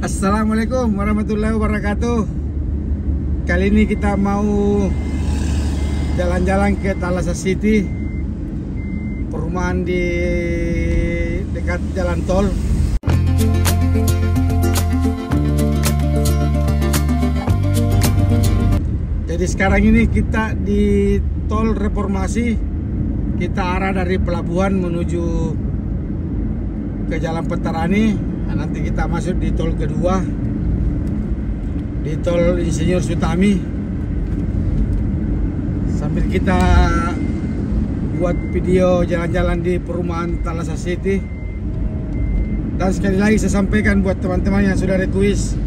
Assalamualaikum warahmatullahi wabarakatuh. Kali ini kita mau jalan-jalan ke Thalassa City, perumahan di dekat jalan tol. Jadi sekarang ini kita di tol Reformasi. Kita arah dari pelabuhan menuju ke Jalan Petarani. Nah, nanti kita masuk di tol kedua, di tol Insinyur Sutami, sambil kita buat video jalan-jalan di perumahan Thalassa City. Dan sekali lagi saya sampaikan buat teman-teman yang sudah request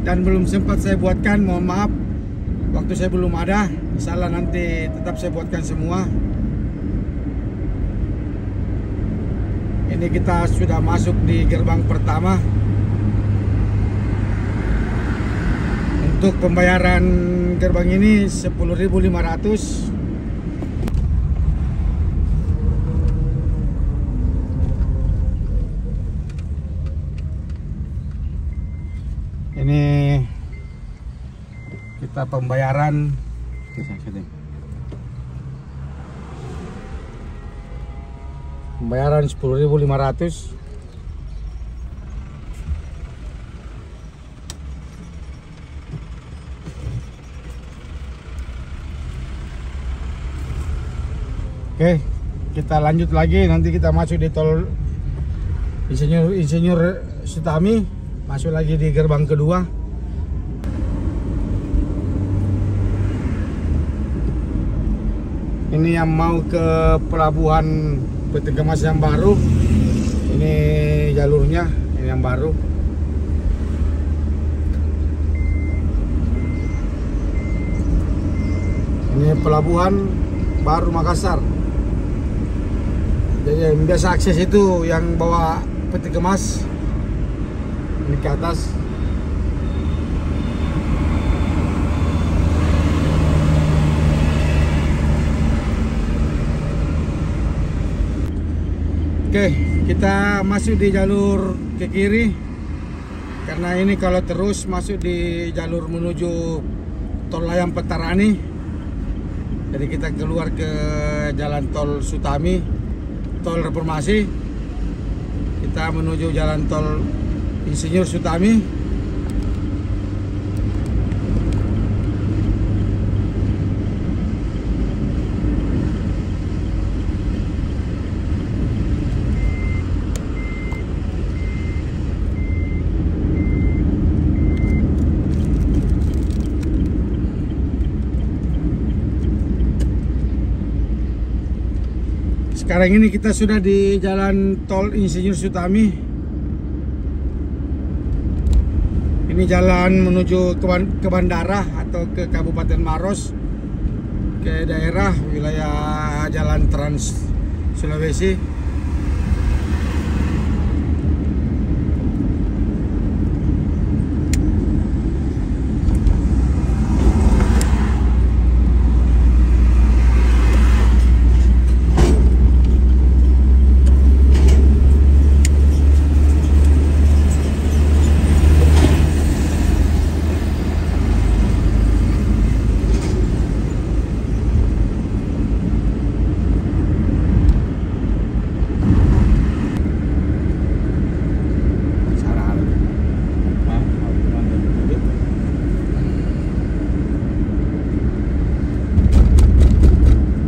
dan belum sempat saya buatkan, mohon maaf, waktu saya belum ada. Insyaallah nanti tetap saya buatkan semua. Ini kita sudah masuk di gerbang pertama. Untuk pembayaran gerbang ini 10.500. Ini kita pembayaran pembayaran 10.500. Oke, kita lanjut lagi. Nanti kita masuk di tol Insinyur Sutami, masuk lagi di gerbang kedua. Ini yang mau ke pelabuhan Peti Kemas yang baru. Ini jalurnya, ini yang baru. Ini pelabuhan baru Makassar. Jadi yang biasa akses itu yang bawa Peti Kemas ini ke atas. Oke, kita masuk di jalur ke kiri, karena ini kalau terus masuk di jalur menuju tol layang Petarani. Jadi kita keluar ke jalan tol Sutami, tol Reformasi, kita menuju jalan tol Insinyur Sutami. Sekarang ini kita sudah di jalan tol Insinyur Sutami. Ini jalan menuju ke bandara atau ke Kabupaten Maros, ke daerah wilayah jalan Trans Sulawesi.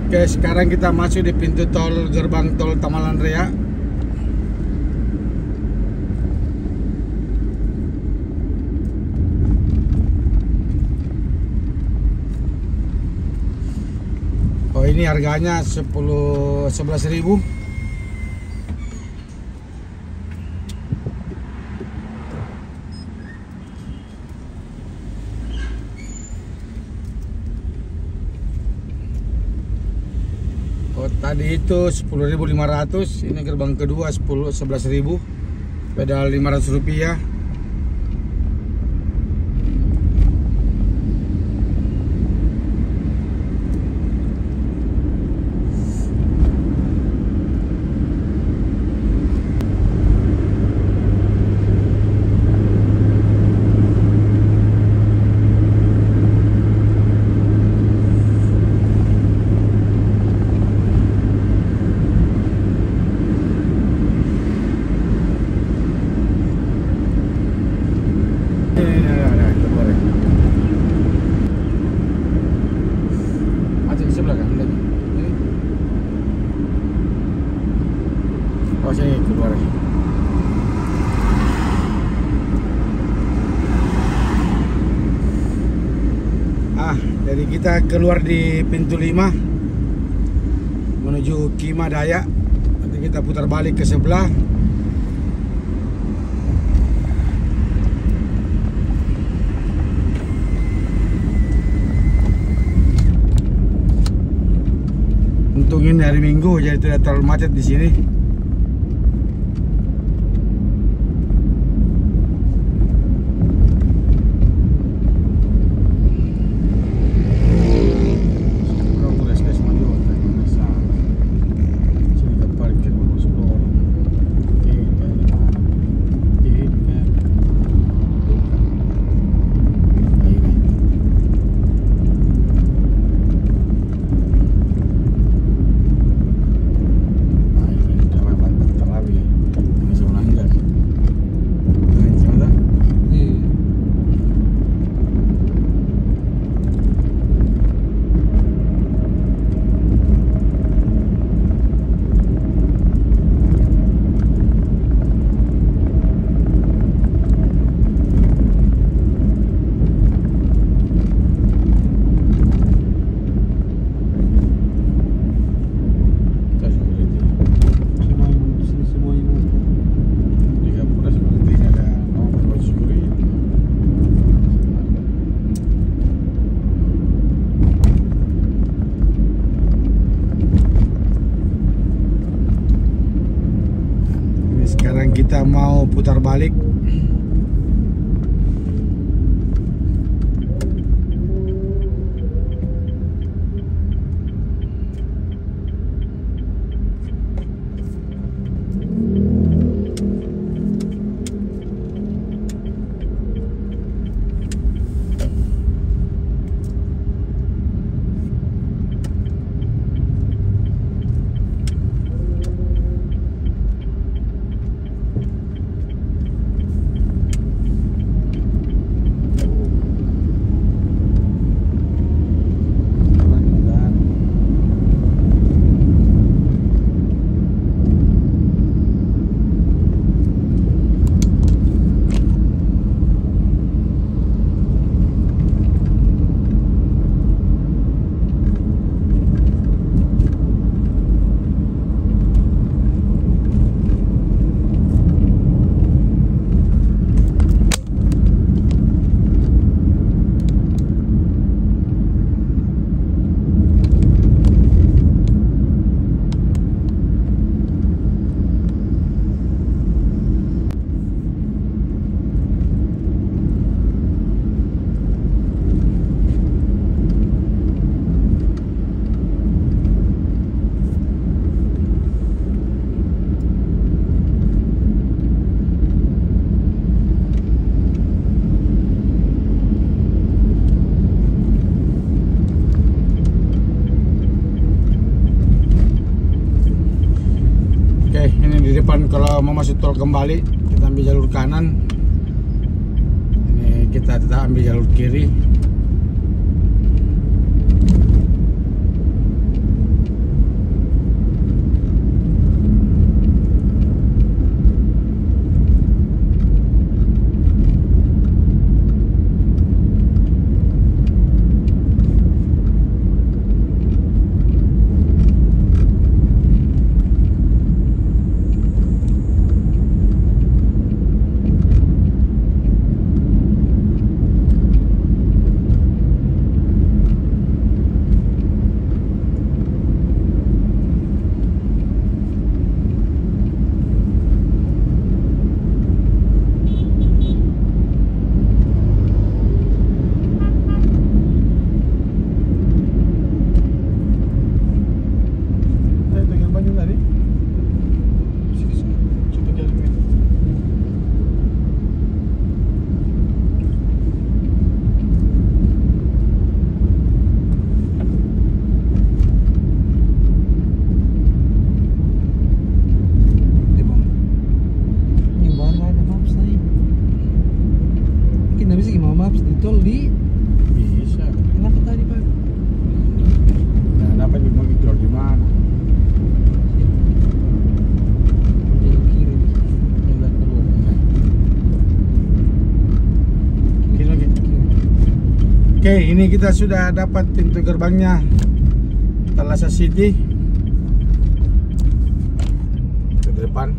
Oke, sekarang kita masuk di pintu tol gerbang tol Tamalan Raya. Oh, ini harganya 11.000. Tadi itu 10.500, ini gerbang kedua 11.000, beda 500 rupiah. ada keluar ya. Macet di sebelah kan? Ini. Oh sini keluar ya. Jadi kita keluar di pintu 5 menuju Kima Dayak. Nanti kita putar balik ke sebelah. Untung ini hari Minggu jadi tidak terlalu macet di sini. Kita mau putar balik. Kalau mau masuk tol kembali kita ambil jalur kanan, ini kita tetap ambil jalur kiri. Maps di tol di Bisa. kenapa tadi Pak? Nah, dapat di monitor di mana? Belok kiri nih. Belok keluar. Kiri lagi. Oke, ini kita sudah dapat pintu gerbangnya Thalassa City. Ke depan.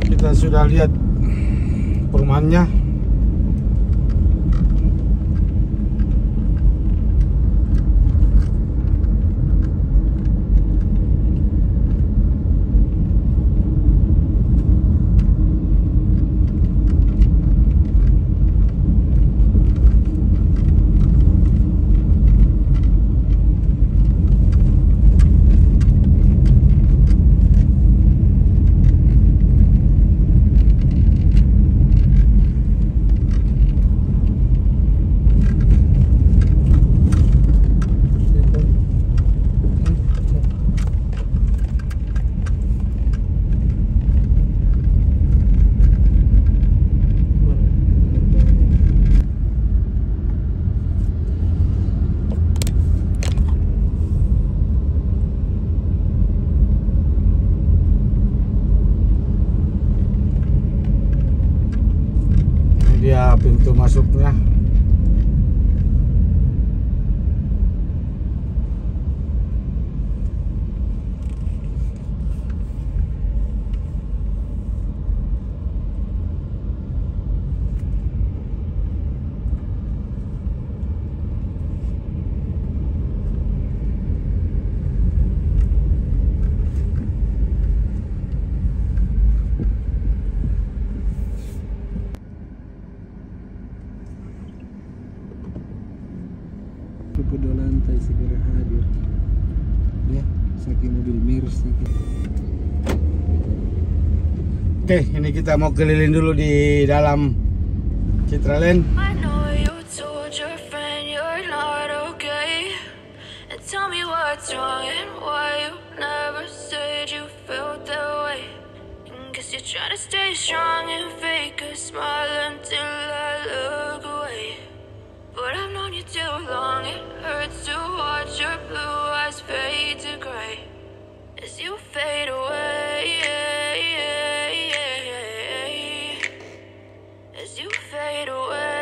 Kita sudah lihat perumahannya. Dia pintu masuknya. Kedua lantai segera hadir. Ya, saking mobil Mercy. Oke, ini kita mau keliling dulu di dalam Citraland. I know you told your friend you're not okay. what's wrong and why you never said you felt that way. Guess you're trying to stay strong and fake a smile until I look away. But I've known you too long, it hurts to watch your blue eyes fade to gray as you fade away, as you fade away.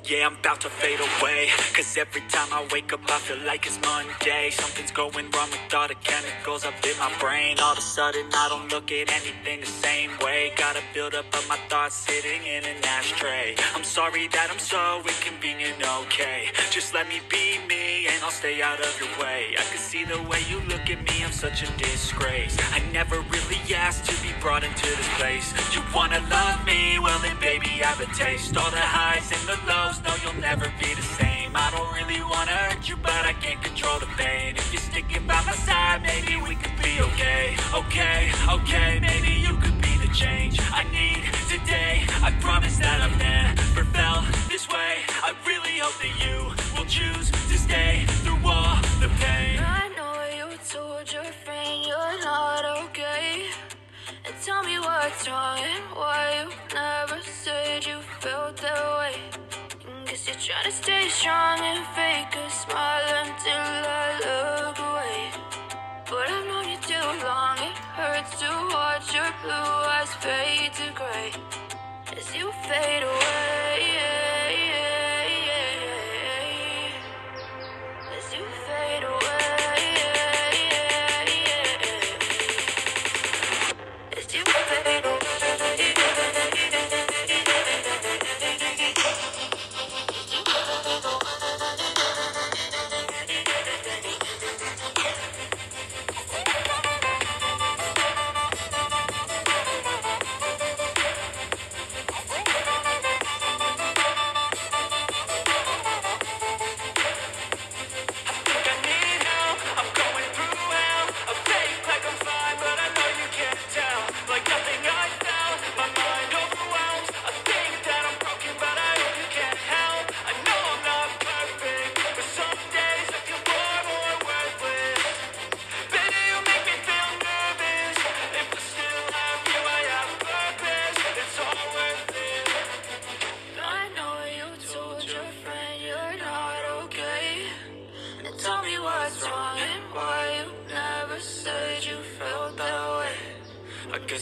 Yeah, I'm about to fade away, cause every time I wake up I feel like it's Monday. Something's going wrong with all the chemicals up in my brain. All of a sudden I don't look at anything the same way. Gotta build up of my thoughts sitting in an ashtray. I'm sorry that I'm so inconvenient, okay. Just let me be me and I'll stay out of your way. I can see the way you look at me, I'm such a disgrace. I never really asked to be brought into this place. You wanna love me? Well then baby I have a taste. All the highs and the lows, no you'll never be the same. I don't really wanna hurt you, but I can't control the pain. If you're sticking by my side, maybe we could be okay. Okay, maybe you could be the change I need today. I promise that I've never felt this way. I really hope that you will choose to stay through all the pain. I know you told your friend you're not okay, and tell me what's wrong and why you never said you felt that way. Guess you're trying to stay strong and fake a smile until I look away. But I've known you too long, it hurts to watch your blue eyes fade to gray as you fade away, as you fade away, as you fade away.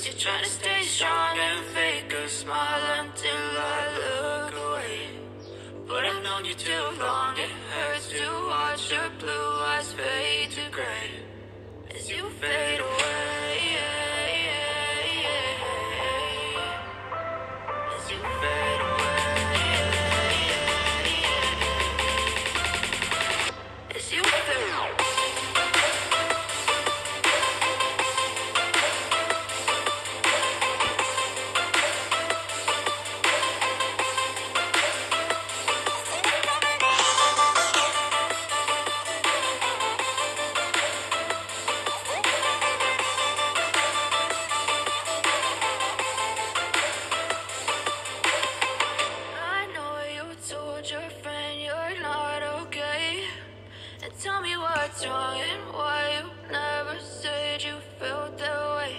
You're trying to stay strong and fake a smile until I look away. But I've known you too long, it hurts to watch your blue eyes fade to gray as you fade away, as you fade away, as you fade away. Tell me what's wrong and why you never said you felt that way.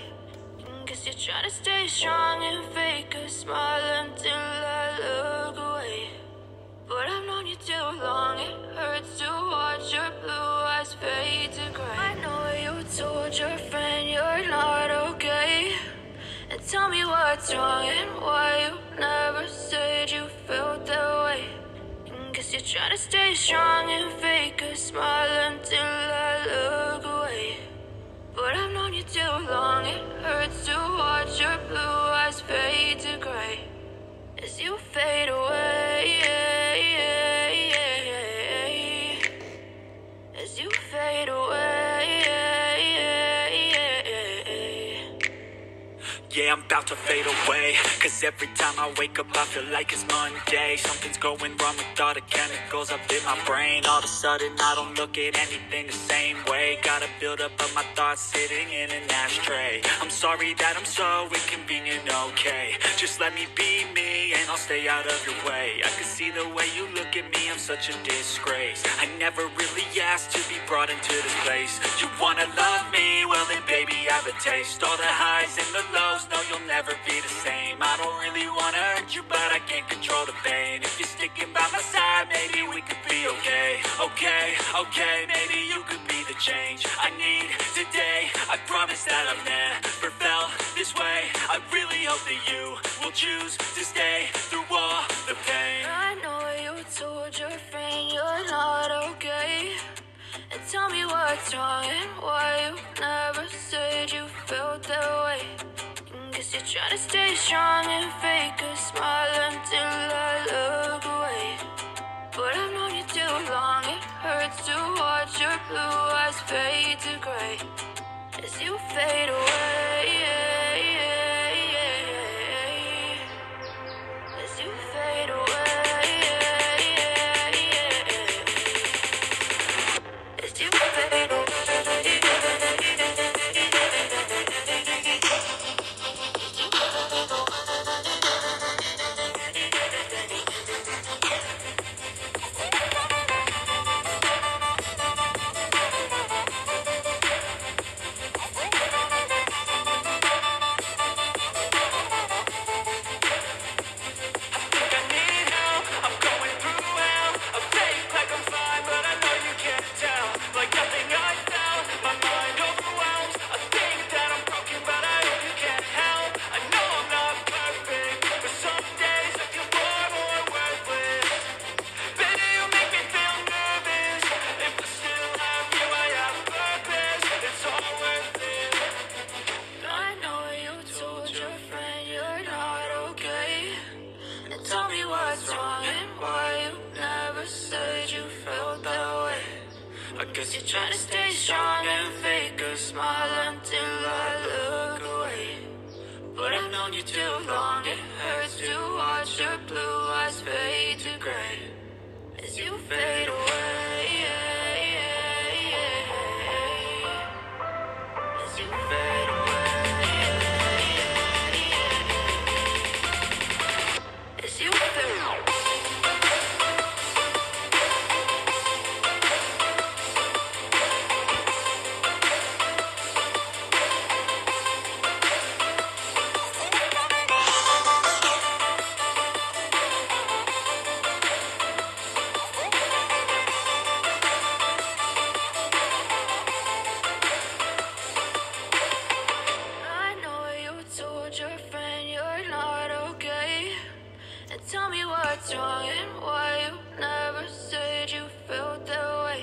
Guess you're trying to stay strong and fake a smile until I look away. But I've known you too long, it hurts to watch your blue eyes fade to gray. I know you told your friend you're not okay, and tell me what's wrong and why you never said you felt that way. Guess you're trying to stay strong and fake a smile until I look away. But I've known you too long, it hurts to watch your blue eyes fade to gray as you fade away, as you fade away. Yeah, I'm about to fade away, Cause every time I wake up I feel like it's Monday. Something's going wrong with all the chemicals up in my brain. All of a sudden I don't look at anything the same way. Gotta build up of my thoughts sitting in an ashtray. I'm sorry that I'm so inconvenient, okay. Just let me be me and I'll stay out of your way. I can see the way you look at me, I'm such a disgrace. I never really asked to be brought into this place. You wanna love me? Well then baby I have a taste. All the highs and the lows, no you'll never be the same. I don't really wanna hurt you but I can't control the pain. If you're sticking by my side, maybe we could be okay. Okay, maybe you could be the change I need today. I promise that I've never felt this way. I really hope that you will choose to stay through all the pain. I know you told your friend you're not okay, and tell me what's wrong and why you never said you felt that way. Guess you're trying to stay strong and fake a smile until I look away. But I've known you too long, it hurts to watch your blue eyes fade to gray as you fade away. As you fade away. As you fade away. Guess you're trying to stay strong and fake a smile until I look away. But I've known you too long, it hurts to watch your blue eyes fade to gray as you fade away. As you fade away. As you fade away. Tell me what's wrong and why you never said you felt that way.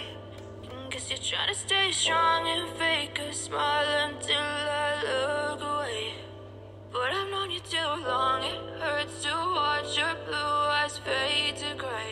Guess you're trying to stay strong and fake a smile until I look away. But I've known you too long, it hurts to watch your blue eyes fade to gray